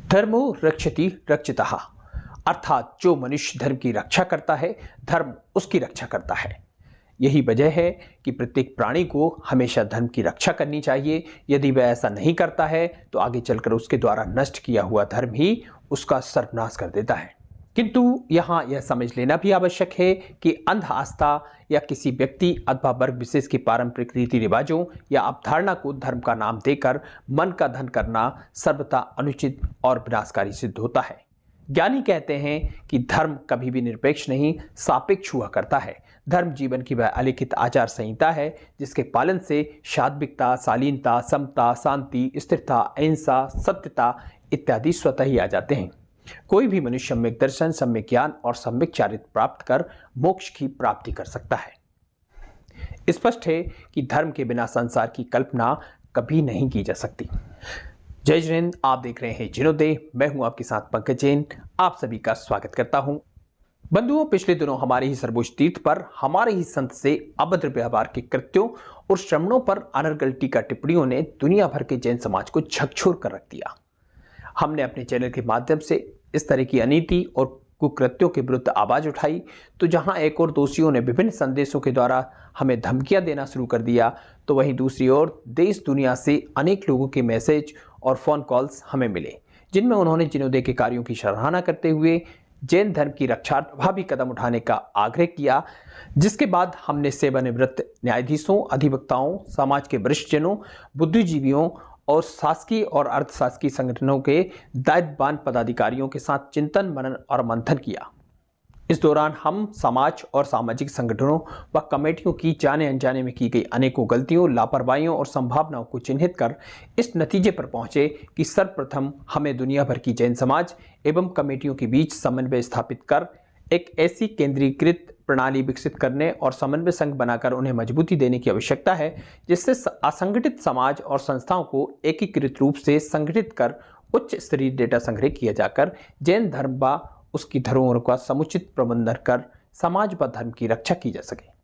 धर्मो रक्षति रक्षितः, अर्थात जो मनुष्य धर्म की रक्षा करता है, धर्म उसकी रक्षा करता है। यही वजह है कि प्रत्येक प्राणी को हमेशा धर्म की रक्षा करनी चाहिए। यदि वह ऐसा नहीं करता है तो आगे चलकर उसके द्वारा नष्ट किया हुआ धर्म ही उसका सर्वनाश कर देता है। किंतु यहाँ यह समझ लेना भी आवश्यक है कि अंध आस्था या किसी व्यक्ति अथवा वर्ग विशेष के पारंपरिक रीति रिवाजों या अवधारणा को धर्म का नाम देकर मन का धन करना सर्वथा अनुचित और विनाशकारी सिद्ध होता है। ज्ञानी कहते हैं कि धर्म कभी भी निरपेक्ष नहीं, सापेक्ष हुआ करता है। धर्म जीवन की वह अलिखित आचार संहिता है जिसके पालन से सात्विकता, शालीनता, समता, शांति, स्थिरता, अहिंसा, सत्यता इत्यादि स्वतः ही आ जाते हैं। कोई भी मनुष्य सम्यक दर्शन, सम्यक ज्ञान और सम्यक चारित्र प्राप्त कर मोक्ष की प्राप्ति कर सकता है। स्पष्ट है कि धर्म के बिना संसार की कल्पना कभी नहीं की जा सकती। जय हिंद, आप देख रहे हैं जिनोदय। मैं हूं आपके साथ पंकज जैन। आप सभी का स्वागत करता हूं। बंधुओं, पिछले दिनों हमारे ही सर्वोच्च तीर्थ पर हमारे ही संत से अभद्र व्यवहार के कृत्यों और श्रमणों पर अनर्गल टीका टिप्पणियों ने दुनिया भर के जैन समाज को झकझोर कर रख दिया। हमने अपने चैनल के माध्यम से इस तरह की अनीति और कुकृत्यों के विरुद्ध आवाज उठाई, तो जहां एक और दोषियों ने विभिन्न संदेशों के द्वारा हमें धमकियां देना शुरू कर दिया, तो वहीं दूसरी ओर देश दुनिया से अनेक लोगों के मैसेज और फोन कॉल्स हमें मिले, जिनमें उन्होंने जिनोदय के कार्यों की सराहना करते हुए जैन धर्म की रक्षा प्रभावी कदम उठाने का आग्रह किया। जिसके बाद हमने सेवानिवृत्त न्यायाधीशों, अधिवक्ताओं, समाज के वरिष्ठ जनों, बुद्धिजीवियों और शासकीय और अर्धशासकीय संगठनों के दायित्ववान पदाधिकारियों के साथ चिंतन, मनन और मंथन किया। इस दौरान हम समाज और सामाजिक संगठनों व कमेटियों की जाने अनजाने में की गई अनेकों गलतियों, लापरवाहियों और संभावनाओं को चिन्हित कर इस नतीजे पर पहुंचे कि सर्वप्रथम हमें दुनिया भर की जैन समाज एवं कमेटियों के बीच समन्वय स्थापित कर एक ऐसी केंद्रीकृत प्रणाली विकसित करने और समन्वय संघ बनाकर उन्हें मजबूती देने की आवश्यकता है, जिससे असंगठित समाज और संस्थाओं को एकीकृत रूप से संगठित कर उच्च स्तरीय डेटा संग्रह किया जाकर जैन धर्म व उसकी धरोहर का समुचित प्रबंधन कर समाज व धर्म की रक्षा की जा सके।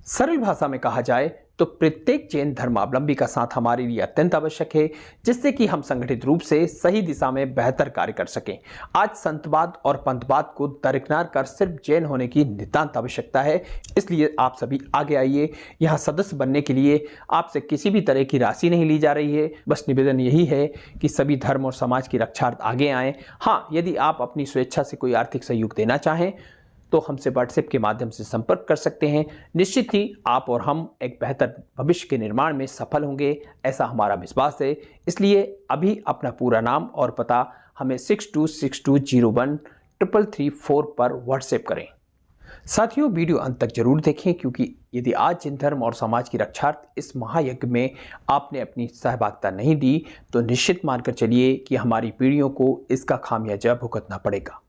सरल भाषा में कहा जाए तो प्रत्येक जैन धर्मावलंबी का साथ हमारे लिए अत्यंत आवश्यक है, जिससे कि हम संगठित रूप से सही दिशा में बेहतर कार्य कर सकें। आज संतवाद और पंथवाद को दरकिनार कर सिर्फ जैन होने की नितांत आवश्यकता है। इसलिए आप सभी आगे आइए। यहाँ सदस्य बनने के लिए आपसे किसी भी तरह की राशि नहीं ली जा रही है। बस निवेदन यही है कि सभी धर्म और समाज की रक्षार्थ आगे आएँ। हाँ, यदि आप अपनी स्वेच्छा से कोई आर्थिक सहयोग देना चाहें तो हमसे व्हाट्सएप के माध्यम से संपर्क कर सकते हैं। निश्चित ही आप और हम एक बेहतर भविष्य के निर्माण में सफल होंगे, ऐसा हमारा विश्वास है। इसलिए अभी अपना पूरा नाम और पता हमें 6262013334 पर व्हाट्सएप करें। साथियों, वीडियो अंत तक जरूर देखें, क्योंकि यदि आज जैन धर्म और समाज की रक्षार्थ इस महायज्ञ में आपने अपनी सहभागिता नहीं दी तो निश्चित मानकर चलिए कि हमारी पीढ़ियों को इसका खामियाजा भुगतना पड़ेगा।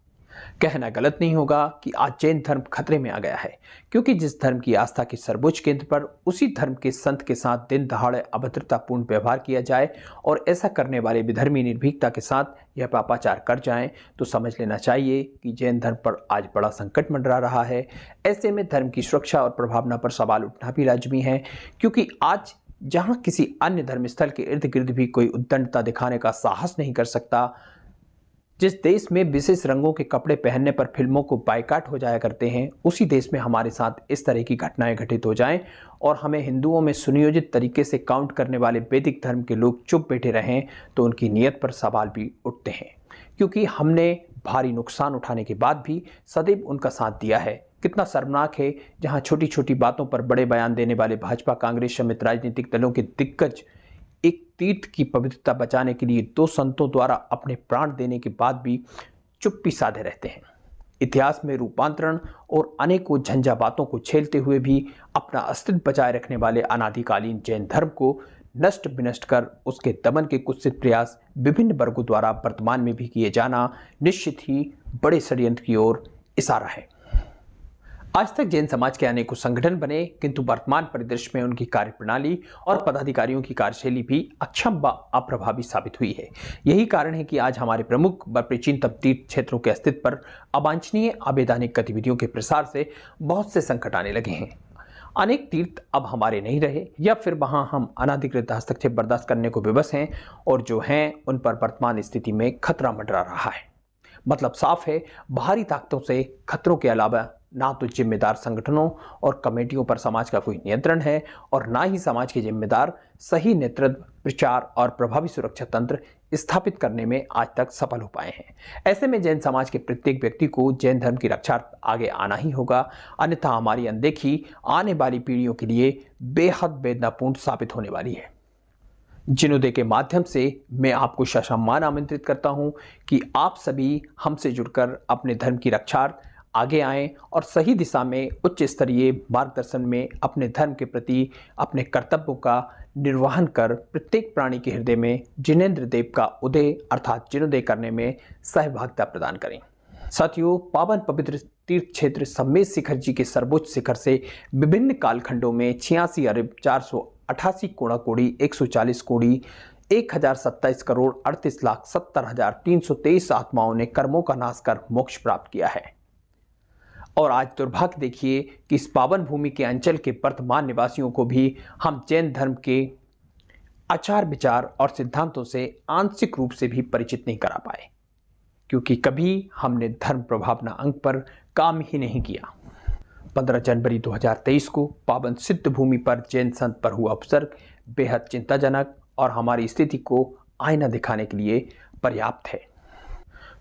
कहना गलत नहीं होगा कि आज जैन धर्म खतरे में आ गया है, क्योंकि जिस धर्म की आस्था के सर्वोच्च केंद्र पर उसी धर्म के संत के साथ दिन दहाड़े अभद्रतापूर्ण व्यवहार किया जाए और ऐसा करने वाले विधर्मी निर्भीकता के साथ यह पापाचार कर जाएं, तो समझ लेना चाहिए कि जैन धर्म पर आज बड़ा संकट मंडरा रहा है। ऐसे में धर्म की सुरक्षा और प्रभावना पर सवाल उठना भी लाजमी है, क्योंकि आज जहां किसी अन्य धर्मस्थल के इर्द गिर्द भी कोई उद्दंडता दिखाने का साहस नहीं कर सकता, जिस देश में विशेष रंगों के कपड़े पहनने पर फिल्मों को बायकॉट हो जाया करते हैं, उसी देश में हमारे साथ इस तरह की घटनाएं घटित हो जाएं और हमें हिंदुओं में सुनियोजित तरीके से काउंट करने वाले वैदिक धर्म के लोग चुप बैठे रहें, तो उनकी नीयत पर सवाल भी उठते हैं। क्योंकि हमने भारी नुकसान उठाने के बाद भी सदैव उनका साथ दिया है। कितना शर्मनाक है जहाँ छोटी छोटी बातों पर बड़े बयान देने वाले भाजपा, कांग्रेस समेत राजनीतिक दलों के दिग्गज एक तीर्थ की पवित्रता बचाने के लिए 2 संतों द्वारा अपने प्राण देने के बाद भी चुप्पी साधे रहते हैं। इतिहास में रूपांतरण और अनेकों झंझावातों को झेलते हुए भी अपना अस्तित्व बचाए रखने वाले अनादिकालीन जैन धर्म को नष्ट विनष्ट कर उसके दमन के कुत्सित प्रयास विभिन्न वर्गों द्वारा वर्तमान में भी किए जाना निश्चित ही बड़े षड्यंत्र की ओर इशारा है। आज तक जैन समाज के अनेकों संगठन बने, किंतु वर्तमान परिदृश्य में उनकी कार्यप्रणाली और पदाधिकारियों की कार्यशैली भी अक्षम व अप्रभावी साबित हुई है। यही कारण है कि आज हमारे प्रमुख व प्राचीनतम तीर्थ क्षेत्रों के अस्तित्व पर अवांछनीय अवैधानिक गतिविधियों के प्रसार से बहुत से संकट आने लगे हैं। अनेक तीर्थ अब हमारे नहीं रहे या फिर वहां हम अनाधिकृत हस्तक्षेप बर्दाश्त करने को विवश हैं और जो हैं उन पर वर्तमान स्थिति में खतरा मंडरा रहा है। मतलब साफ है, बाहरी ताकतों से खतरों के अलावा ना तो जिम्मेदार संगठनों और कमेटियों पर समाज का कोई नियंत्रण है और ना ही समाज के जिम्मेदार सही नेतृत्व, प्रचार और प्रभावी सुरक्षा तंत्र स्थापित करने में आज तक सफल हो पाए हैं। ऐसे में जैन समाज के प्रत्येक व्यक्ति को जैन धर्म की रक्षा आगे आना ही होगा, अन्यथा हमारी अनदेखी आने वाली पीढ़ियों के लिए बेहद वेदनापूर्ण साबित होने वाली है। जिनोदय के माध्यम से मैं आपको ससम्मान आमंत्रित करता हूं कि आप सभी हमसे जुड़कर अपने धर्म की रक्षार्थ आगे आएं और सही दिशा में उच्च स्तरीय मार्गदर्शन में अपने धर्म के प्रति अपने कर्तव्यों का निर्वहन कर प्रत्येक प्राणी के हृदय में जिनेंद्र देव का उदय अर्थात जिनोदय करने में सहभागिता प्रदान करें। साथियों, पावन पवित्र तीर्थ क्षेत्र सम्मेद शिखर जी के सर्वोच्च शिखर से विभिन्न कालखंडों में 86 अरब 488 कोड़ी 140 कोड़ी 1027 करोड़ 38,70,323 आत्माओं ने कर्मों का नाश कर मोक्ष प्राप्त किया है। और आज दुर्भाग्य देखिए कि इस पावन भूमि के अंचल के वर्तमान निवासियों को भी हम जैन धर्म के आचार विचार और सिद्धांतों से आंशिक रूप से भी परिचित नहीं करा पाए, क्योंकि कभी हमने धर्म प्रभावना अंग पर काम ही नहीं किया। 15 जनवरी 2023 को पावन सिद्ध भूमि पर जैन संत पर हुआ उपसर्ग बेहद चिंताजनक और हमारी स्थिति को आईना दिखाने के लिए पर्याप्त है।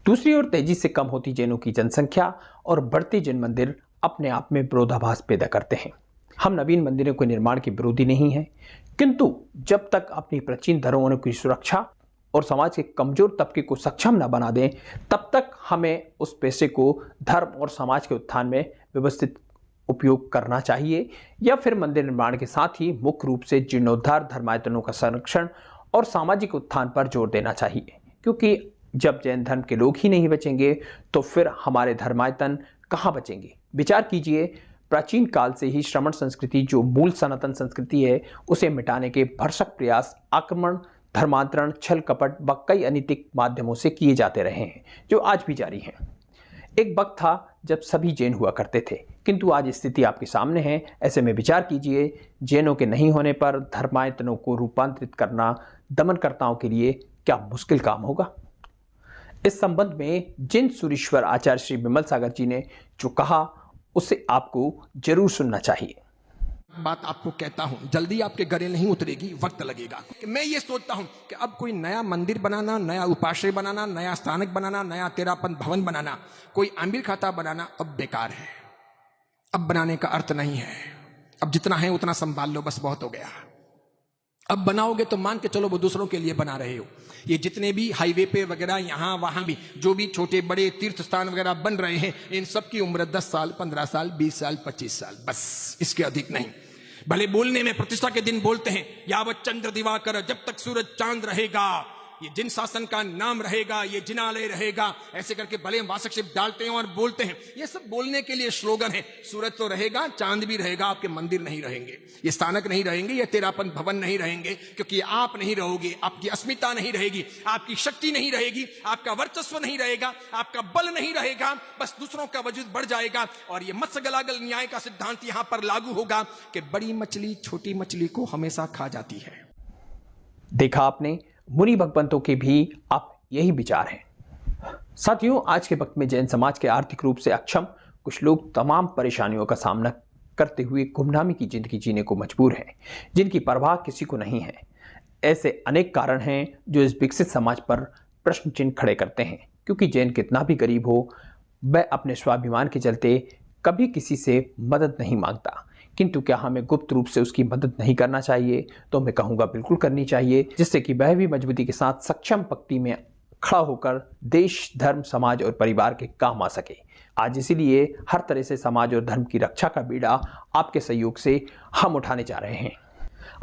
दूसरी ओर तेजी से कम होती जैनों की जनसंख्या और बढ़ते जैन मंदिर अपने आप में विरोधाभास पैदा करते हैं। हम नवीन मंदिरों के निर्माण के विरोधी नहीं हैं, किंतु जब तक अपनी प्राचीन धरोहरों की सुरक्षा और समाज के कमजोर तबके को सक्षम न बना दें, तब तक हमें उस पैसे को धर्म और समाज के उत्थान में व्यवस्थित उपयोग करना चाहिए या फिर मंदिर निर्माण के साथ ही मुख्य रूप से जीर्णोद्धार, धर्मायतनों का संरक्षण और सामाजिक उत्थान पर जोर देना चाहिए। क्योंकि जब जैन धर्म के लोग ही नहीं बचेंगे तो फिर हमारे धर्मायतन कहाँ बचेंगे। विचार कीजिए, प्राचीन काल से ही श्रमण संस्कृति जो मूल सनातन संस्कृति है, उसे मिटाने के भरसक प्रयास आक्रमण, धर्मांतरण, छल कपट व कई अनैतिक माध्यमों से किए जाते रहे हैं, जो आज भी जारी हैं। एक वक्त था जब सभी जैन हुआ करते थे, किंतु आज स्थिति आपके सामने है। ऐसे में विचार कीजिए, जैनों के नहीं होने पर धर्मायतनों को रूपांतरित करना दमनकर्ताओं के लिए क्या मुश्किल काम होगा। इस संबंध में जैन सुरीश्वर आचार्य श्री विमल सागर जी ने जो कहा, उसे आपको जरूर सुनना चाहिए। बात आपको कहता हूं, जल्दी आपके गले नहीं उतरेगी, वक्त लगेगा। मैं ये सोचता हूं कि अब कोई नया मंदिर बनाना, नया उपाश्रय बनाना, नया स्थानक बनाना, नया तेरापन भवन बनाना, कोई आमिर खाता बनाना अब बेकार है। अब बनाने का अर्थ नहीं है। अब जितना है उतना संभाल लो, बस बहुत हो गया। अब बनाओगे तो मान के चलो वो दूसरों के लिए बना रहे हो। ये जितने भी हाईवे पे वगैरह यहां वहां भी जो भी छोटे बड़े तीर्थ स्थान वगैरह बन रहे हैं, इन सब की उम्र 10 साल, 15 साल, 20 साल, 25 साल, बस, इसके अधिक नहीं। भले बोलने में प्रतिष्ठा के दिन बोलते हैं यावत चंद्र दिवाकर, जब तक सूरज चांद रहेगा, ये जिन शासन का नाम रहेगा, ये जिनालय रहेगा, ऐसे करके भले वासक शिव डालते हैं और बोलते हैं। ये सब बोलने के लिए स्लोगन है। सूरज तो रहेगा, चांद भी रहेगा, आपके मंदिर नहीं रहेंगे, ये स्थानक नहीं रहेंगे, ये तेरापन भवन नहीं रहेंगे, क्योंकि आप नहीं रहोगे, आपकी अस्मिता नहीं रहेगी, आपकी शक्ति नहीं रहेगी, आपका वर्चस्व नहीं रहेगा, आपका बल नहीं रहेगा, बस दूसरों का वजूद बढ़ जाएगा। और ये मत्स्य गलागल न्याय का सिद्धांत यहां पर लागू होगा कि बड़ी मछली छोटी मछली को हमेशा खा जाती है। देखा आपने, मुनि भगवंतों के भी अब यही विचार हैं। साथियों, आज के वक्त में जैन समाज के आर्थिक रूप से अक्षम कुछ लोग तमाम परेशानियों का सामना करते हुए गुमनामी की जिंदगी जीने को मजबूर हैं, जिनकी परवाह किसी को नहीं है। ऐसे अनेक कारण हैं जो इस विकसित समाज पर प्रश्न चिन्ह खड़े करते हैं, क्योंकि जैन कितना भी गरीब हो, वह अपने स्वाभिमान के चलते कभी किसी से मदद नहीं मांगता। किंतु क्या हमें गुप्त रूप से उसकी मदद नहीं करना चाहिए? तो मैं कहूँगा बिल्कुल करनी चाहिए, जिससे कि वह भी मजबूती के साथ सक्षम पंक्ति में खड़ा होकर देश, धर्म, समाज और परिवार के काम आ सके। आज इसीलिए हर तरह से समाज और धर्म की रक्षा का बीड़ा आपके सहयोग से हम उठाने जा रहे हैं।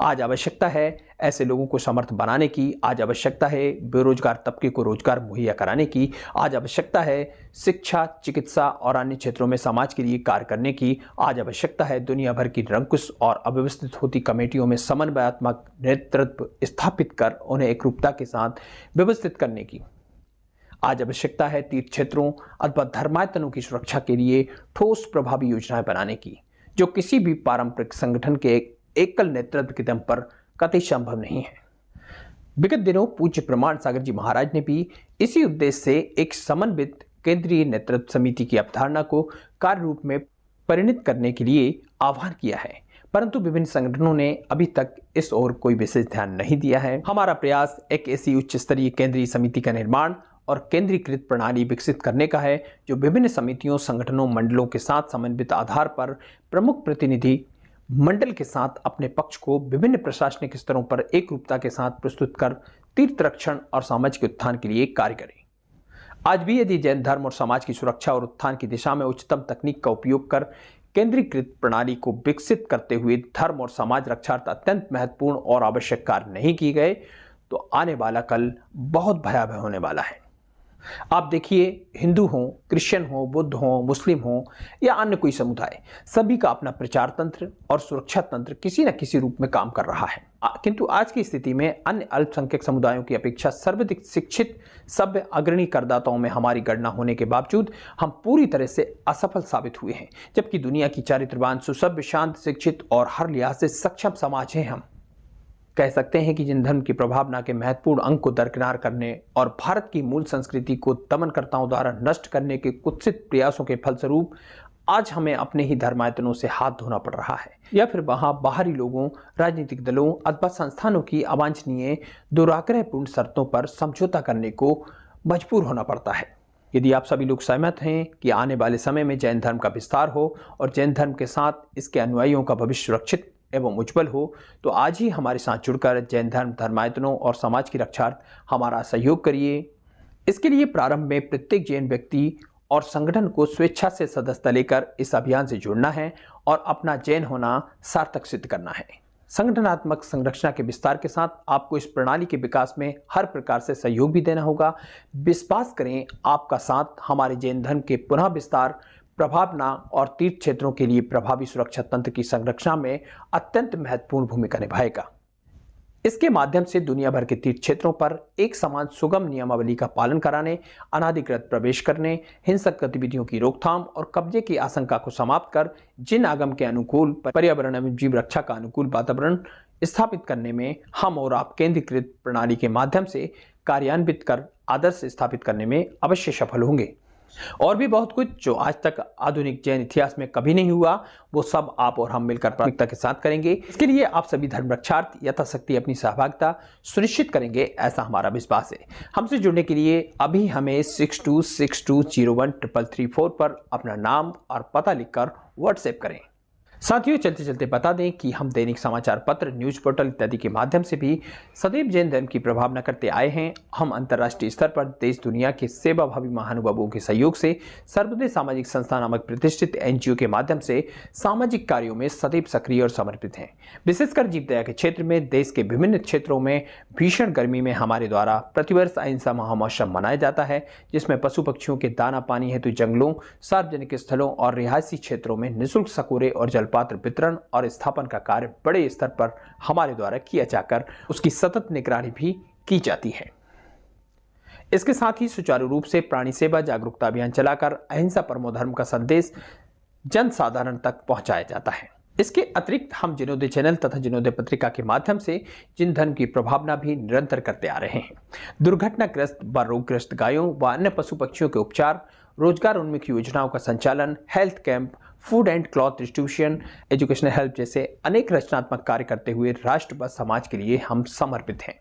आज आवश्यकता है ऐसे लोगों को समर्थ बनाने की, आज आवश्यकता है बेरोजगार तबके को रोजगार मुहैया कराने की, आज आवश्यकता है शिक्षा, चिकित्सा और अन्य क्षेत्रों में समाज के लिए कार्य करने की, आज आवश्यकता है दुनिया भर की निरंकुश और अव्यवस्थित होती कमेटियों में समन्वयात्मक नेतृत्व स्थापित कर उन्हें एकरूपता के साथ व्यवस्थित करने की। आज आवश्यकता है तीर्थ क्षेत्रों अथवा धर्मायतनों की सुरक्षा के लिए ठोस प्रभावी योजनाएं बनाने की, जो किसी भी पारंपरिक संगठन के एकल नेतृत्व के दम पर कतई संभव नहीं है। विगत दिनों पूज्य प्रमाण सागर जी महाराज ने भी इसी उद्देश्य से एक समन्वित केंद्रीय नेतृत्व समिति की अवधारणा को कार्य रूप में परिणत करने के लिए आह्वान किया है, परंतु विभिन्न संगठनों ने अभी तक इस ओर कोई विशेष ध्यान नहीं दिया है। हमारा प्रयास एक ऐसी उच्च स्तरीय केंद्रीय समिति का निर्माण और केंद्रीकृत प्रणाली विकसित करने का है, जो विभिन्न समितियों, संगठनों, मंडलों के साथ समन्वित आधार पर प्रमुख प्रतिनिधि मंडल के साथ अपने पक्ष को विभिन्न प्रशासनिक स्तरों पर एक रूपता के साथ प्रस्तुत कर तीर्थ रक्षण और सामाजिक उत्थान के लिए कार्य करें। आज भी यदि जैन धर्म और समाज की सुरक्षा और उत्थान की दिशा में उच्चतम तकनीक का उपयोग कर केंद्रीकृत प्रणाली को विकसित करते हुए धर्म और समाज रक्षार्थ अत्यंत महत्वपूर्ण और आवश्यक कार्य नहीं किए गए तो आने वाला कल बहुत भयावह होने वाला है। आप देखिए, हिंदू हो, क्रिश्चियन हो, बुद्ध हो, मुस्लिम हो या अन्य कोई समुदाय, सभी का अपना प्रचार तंत्र और सुरक्षा तंत्र किसी न किसी रूप में काम कर रहा है। किंतु आज की स्थिति में अन्य अल्पसंख्यक समुदायों की अपेक्षा सर्वाधिक शिक्षित सभ्य अग्रणी करदाताओं में हमारी गणना होने के बावजूद हम पूरी तरह से असफल साबित हुए हैं, जबकि दुनिया की चारित्रवान, सुसभ्य, शांत, शिक्षित और हर लिहाज से सक्षम समाज है। हम कह सकते हैं कि जिन धर्म की प्रभावना के महत्वपूर्ण अंग को दरकिनार करने और भारत की मूल संस्कृति को दमनकर्ताओं द्वारा नष्ट करने के कुत्सित प्रयासों के फलस्वरूप आज हमें अपने ही धर्मायतनों से हाथ धोना पड़ रहा है, या फिर वहां बाहरी लोगों, राजनीतिक दलों अथवा संस्थानों की अवांछनीय दुराग्रहपूर्ण शर्तों पर समझौता करने को मजबूर होना पड़ता है। यदि आप सभी लोग सहमत हैं कि आने वाले समय में जैन धर्म का विस्तार हो और जैन धर्म के साथ इसके अनुयायियों का भविष्य सुरक्षित एवं उज्जवल हो, तो आज ही हमारे साथ जुड़कर जैन धर्म, धर्मायतनों और समाज की रक्षार्थ हमारा सहयोग करिए। इसके लिए प्रारंभ में प्रत्येक जैन व्यक्ति और संगठन को स्वेच्छा से सदस्यता लेकर इस अभियान से जुड़ना है और अपना जैन होना सार्थक सिद्ध करना है। संगठनात्मक संरचना के विस्तार के साथ आपको इस प्रणाली के विकास में हर प्रकार से सहयोग भी देना होगा। विश्वास करें, आपका साथ हमारे जैन धर्म के पुनः विस्तार, प्रभावना और तीर्थ क्षेत्रों के लिए प्रभावी सुरक्षा तंत्र की संरचना में अत्यंत महत्वपूर्ण भूमिका निभाएगा। इसके माध्यम से दुनिया भर के तीर्थ क्षेत्रों पर एक समान सुगम नियमावली का पालन कराने, अनाधिकृत प्रवेश करने, हिंसक गतिविधियों की रोकथाम और कब्जे की आशंका को समाप्त कर जिन आगम के अनुकूल पर्यावरण एवं जीव रक्षा का अनुकूल वातावरण स्थापित करने में हम और आप केंद्रीकृत प्रणाली के माध्यम से कार्यान्वित कर आदर्श स्थापित करने में अवश्य सफल होंगे। और भी बहुत कुछ जो आज तक आधुनिक जैन इतिहास में कभी नहीं हुआ, वो सब आप और हम मिलकर प्राथमिकता के साथ करेंगे। इसके लिए आप सभी धर्म रक्षार्थ यथाशक्ति अपनी सहभागिता सुनिश्चित करेंगे, ऐसा हमारा विश्वास है। हमसे जुड़ने के लिए अभी हमें 6262013334 पर अपना नाम और पता लिखकर व्हाट्सएप करें। साथियों, चलते चलते बता दें कि हम दैनिक समाचार पत्र, न्यूज पोर्टल इत्यादि के माध्यम से भी सदैव जैन धर्म की प्रभावना करते आए हैं। हम अंतर्राष्ट्रीय स्तर पर देश दुनिया के सेवाभावी महानुभावों के सहयोग से सर्वोदय सामाजिक संस्था नामक प्रतिष्ठित NGO के माध्यम से सामाजिक कार्यों में सदैव सक्रिय और समर्पित हैं। विशेषकर जीव दया के क्षेत्र में देश के विभिन्न क्षेत्रों में भीषण गर्मी में हमारे द्वारा प्रतिवर्ष अहिंसा महामहोत्सव मनाया जाता है, जिसमें पशु पक्षियों के दाना पानी हेतु जंगलों, सार्वजनिक स्थलों और रिहायशी क्षेत्रों में निःशुल्क सकोरे और जलपात्र वितरण और स्थापन का कार्य बड़े स्तर पर हमारे द्वारा किया जाकर उसकी सतत निगरानी भी की जाती है। इसके साथ ही सुचारू रूप से प्राणी सेवा जागरूकता अभियान चलाकर अहिंसा परमो धर्म का संदेश जन साधारण तक पहुंचाया जाता है। इसके अतिरिक्त हम जिनोदय चैनल तथा जिनोदय पत्रिका के माध्यम से जिन धर्म की प्रभावना भी निरंतर करते आ रहे हैं। दुर्घटनाग्रस्त व रोगग्रस्त गायों व अन्य पशु पक्षियों के उपचार, रोजगार उन्मुख योजनाओं का संचालन, health camp, food and cloth distribution, educational help जैसे अनेक रचनात्मक कार्य करते हुए राष्ट्र व समाज के लिए हम समर्पित हैं।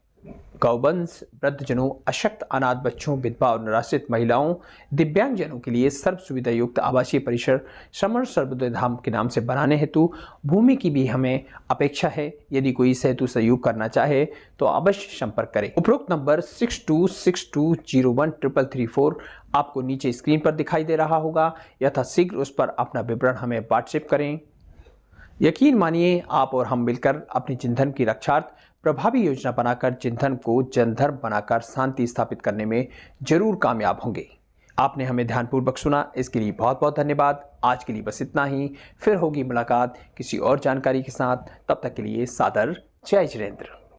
गौवंश, वृद्धजनों, अशक्त अनाथ बच्चों, विधवा और निराश्रित महिलाओं, दिव्यांगजनों के लिए सर्व सुविधा युक्त आवासीय परिसर श्रमण सर्वोदय धाम के नाम से बनाने हेतु भूमि की भी हमें अपेक्षा है। यदि कोई इस हेतु सहयोग करना चाहे तो अवश्य संपर्क करें। उपरोक्त नंबर 6262013334 आपको नीचे स्क्रीन पर दिखाई दे रहा होगा। यथाशीघ्र उस पर अपना विवरण हमें व्हाट्सएप करें। यकीन मानिए, आप और हम मिलकर अपनी जिन धर्म की रक्षार्थ प्रभावी योजना बनाकर जिन धर्म को जन धर्म बनाकर शांति स्थापित करने में जरूर कामयाब होंगे। आपने हमें ध्यानपूर्वक सुना, इसके लिए बहुत बहुत धन्यवाद। आज के लिए बस इतना ही। फिर होगी मुलाकात किसी और जानकारी के साथ। तब तक के लिए सादर जय जिनेंद्र।